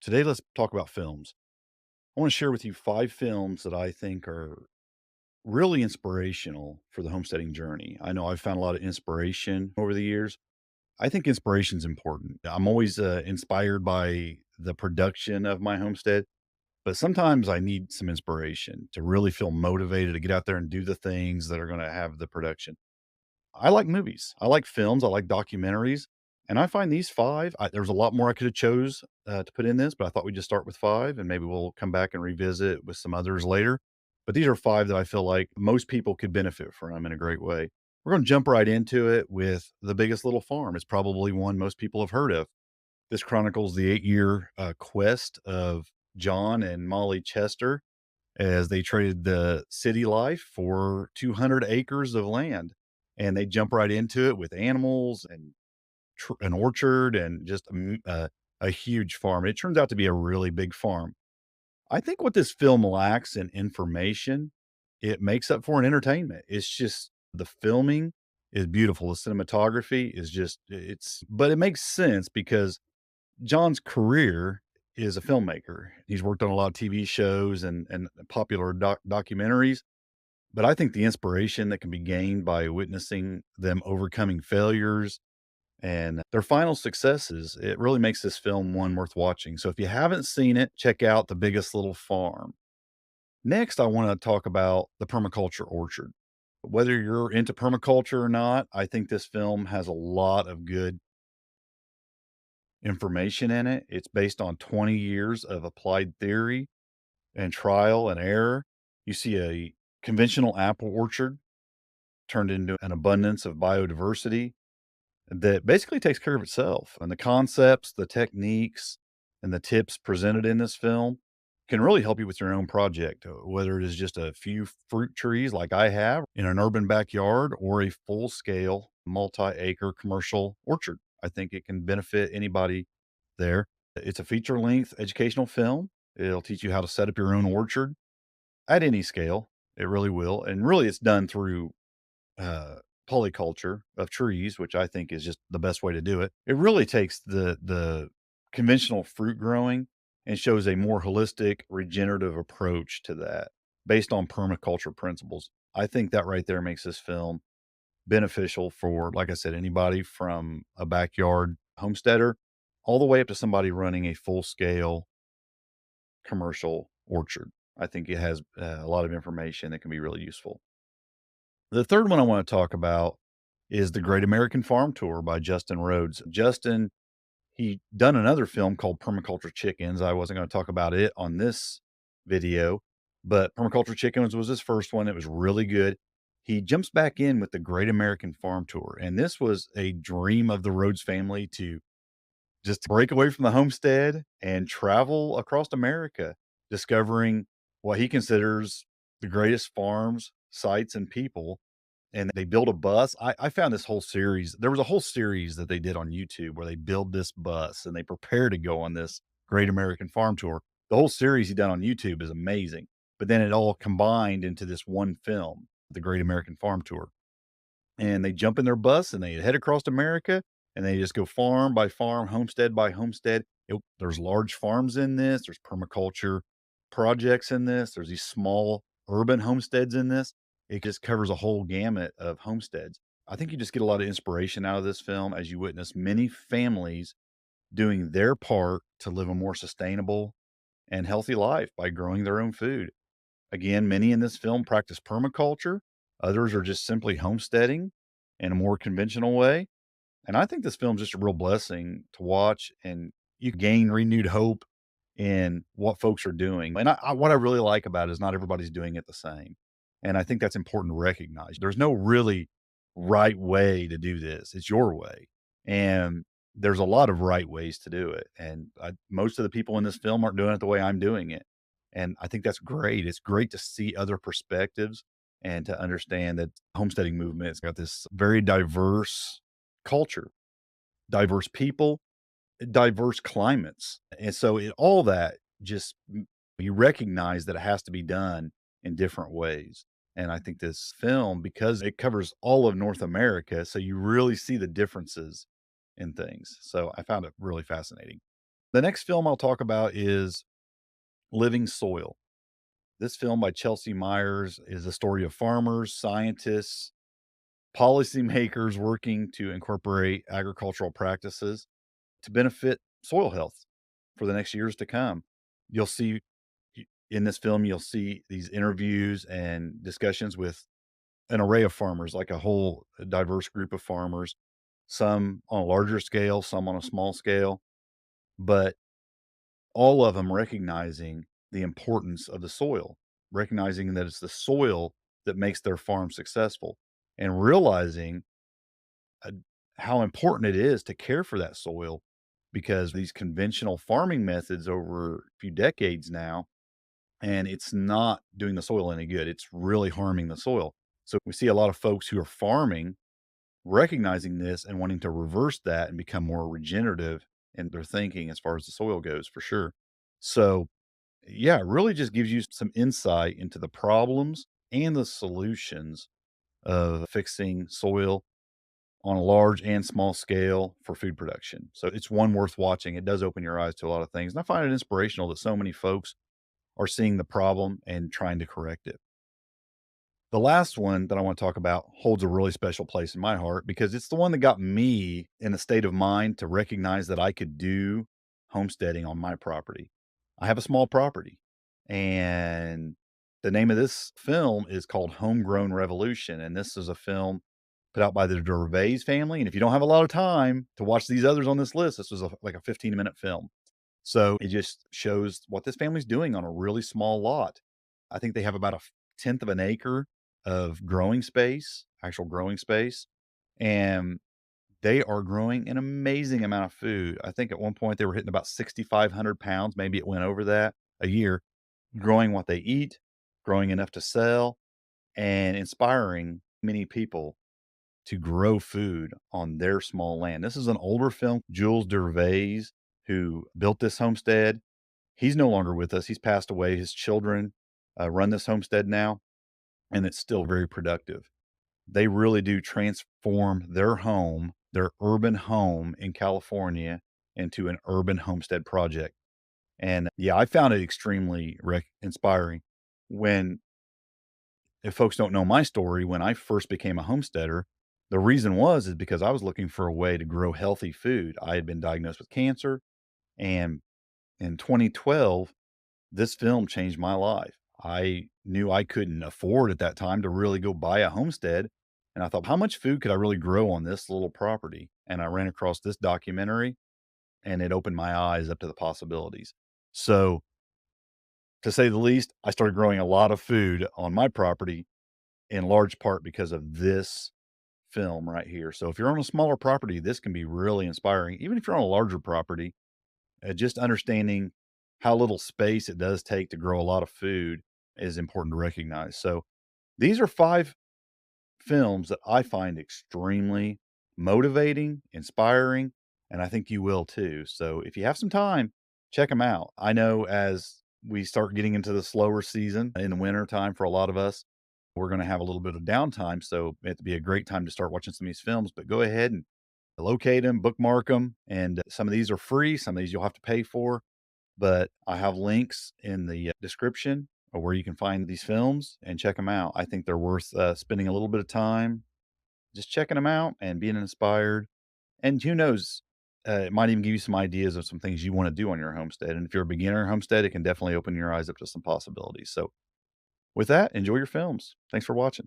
Today, let's talk about films. I want to share with you 5 films that I think are really inspirational for the homesteading journey. I know I've found a lot of inspiration over the years. I think inspiration is important. I'm always inspired by the production of my homestead, but sometimes I need some inspiration to really feel motivated to get out there and do the things that are going to have the production. I like movies. I like films. I like documentaries. And I find these 5, there's a lot more I could have chose to put in this, but I thought we'd just start with 5 and maybe we'll come back and revisit with some others later. But these are 5 that I feel like most people could benefit from in a great way. We're going to jump right into it with The Biggest Little Farm. It's probably one most people have heard of. This chronicles the 8-year quest of John and Molly Chester as they traded the city life for 200 acres of land. And they jump right into it with animals and an orchard and just a huge farm. It turns out to be a really big farm. I think what this film lacks in information, it makes up for in entertainment. It's just the filming is beautiful. The cinematography is just, but it makes sense because John's career is a filmmaker. He's worked on a lot of TV shows and popular documentaries, but I think the inspiration that can be gained by witnessing them overcoming failures and their final successes, it really makes this film one worth watching. So if you haven't seen it, check out The Biggest Little Farm. Next, I want to talk about The Permaculture Orchard. Whether you're into permaculture or not, I think this film has a lot of good information in it. It's based on 20 years of applied theory and trial and error. You see a conventional apple orchard turned into an abundance of biodiversity that basically takes care of itself. And the concepts, the techniques, and the tips presented in this film can really help you with your own project, whether it is just a few fruit trees like I have in an urban backyard or a full scale multi acre commercial orchard. I think it can benefit anybody there. It's a feature length educational film. It'll teach you how to set up your own orchard at any scale. It really will. And really, it's done through uh, polyculture of trees, which I think is just the best way to do it. It really takes the conventional fruit growing and shows a more holistic, regenerative approach to that based on permaculture principles. I think that right there makes this film beneficial for, like I said, anybody from a backyard homesteader all the way up to somebody running a full scale commercial orchard. I think it has a lot of information that can be really useful. The third one I want to talk about is The Great American Farm Tour by Justin Rhodes. Justin, he done another film called Permaculture Chickens. I wasn't going to talk about it on this video, but Permaculture Chickens was his first one. It was really good. He jumps back in with The Great American Farm Tour, and this was a dream of the Rhodes family to just break away from the homestead and travel across America, discovering what he considers the greatest farms, sites, and people. And they build a bus. I found this whole series. There was a whole series that they did on YouTube where they build this bus and they prepare to go on this Great American Farm Tour. The whole series he done on YouTube is amazing. But then it all combined into this one film, The Great American Farm Tour. And they jump in their bus and they head across America and they just go farm by farm, homestead by homestead. There's large farms in this. There's permaculture projects in this. There's these small urban homesteads in this. It just covers a whole gamut of homesteads. I think you just get a lot of inspiration out of this film as you witness many families doing their part to live a more sustainable and healthy life by growing their own food. Again, many in this film practice permaculture, others are just simply homesteading in a more conventional way. And I think this film's just a real blessing to watch, and you gain renewed hope in what folks are doing. And what I really like about it is not everybody's doing it the same. And I think that's important to recognize. There's no really right way to do this. It's your way. And there's a lot of right ways to do it. And most of the people in this film aren't doing it the way I'm doing it. And I think that's great. It's great to see other perspectives and to understand that homesteading movement has got this very diverse culture, diverse people, diverse climates. And so all that just you recognize that it has to be done in different ways. And I think this film, because it covers all of North America, so you really see the differences in things. So I found it really fascinating. The next film I'll talk about is Living Soil. This film by Chelsea Myers is a story of farmers, scientists, policymakers working to incorporate agricultural practices to benefit soil health for the next years to come. You'll see in this film, you'll see these interviews and discussions with an array of farmers, like a whole diverse group of farmers, some on a larger scale, some on a small scale, but all of them recognizing the importance of the soil, recognizing that it's the soil that makes their farm successful, and realizing uh, how important it is to care for that soil because these conventional farming methods over a few decades now, and it's not doing the soil any good. It's really harming the soil. So we see a lot of folks who are farming recognizing this and wanting to reverse that and become more regenerative in their thinking as far as the soil goes, for sure. So, yeah, it really just gives you some insight into the problems and the solutions of fixing soil on a large and small scale for food production. So it's one worth watching. It does open your eyes to a lot of things. And I find it inspirational that so many folks are seeing the problem and trying to correct it. The last one that I want to talk about holds a really special place in my heart because it's the one that got me in a state of mind to recognize that I could do homesteading on my property. I have a small property, and the name of this film is called Homegrown Revolution. And this is a film put out by the DERVAES family. And if you don't have a lot of time to watch these others on this list, this was like a 15-minute film. So it just shows what this family's doing on a really small lot. I think they have about a tenth of an acre of growing space, actual growing space, and they are growing an amazing amount of food. I think at one point they were hitting about 6,500 pounds, maybe it went over that a year, growing what they eat, growing enough to sell, and inspiring many people to grow food on their small land. This is an older film. Jules DERVAES, who built this homestead, he's no longer with us. He's passed away. His children run this homestead now, and it's still very productive. They really do transform their home, their urban home in California, into an urban homestead project. And yeah, I found it extremely inspiring. When, if folks don't know my story, when I first became a homesteader, the reason is because I was looking for a way to grow healthy food. I had been diagnosed with cancer, and in 2012, this film changed my life. I knew I couldn't afford at that time to really go buy a homestead. And I thought, how much food could I really grow on this little property? And I ran across this documentary and it opened my eyes up to the possibilities. So, to say the least, I started growing a lot of food on my property in large part because of this film right here. So, if you're on a smaller property, this can be really inspiring. Even if you're on a larger property, just understanding how little space it does take to grow a lot of food is important to recognize. So these are 5 films that I find extremely motivating, inspiring, and I think you will too. So if you have some time, check them out. I know as we start getting into the slower season in the winter time for a lot of us, we're going to have a little bit of downtime. So it'd be a great time to start watching some of these films, but go ahead and locate them, bookmark them. And some of these are free. Some of these you'll have to pay for, but I have links in the description of where you can find these films and check them out. I think they're worth spending a little bit of time just checking them out and being inspired. And who knows, it might even give you some ideas of some things you want to do on your homestead. And if you're a beginner homestead, it can definitely open your eyes up to some possibilities. So, with that, enjoy your films. Thanks for watching.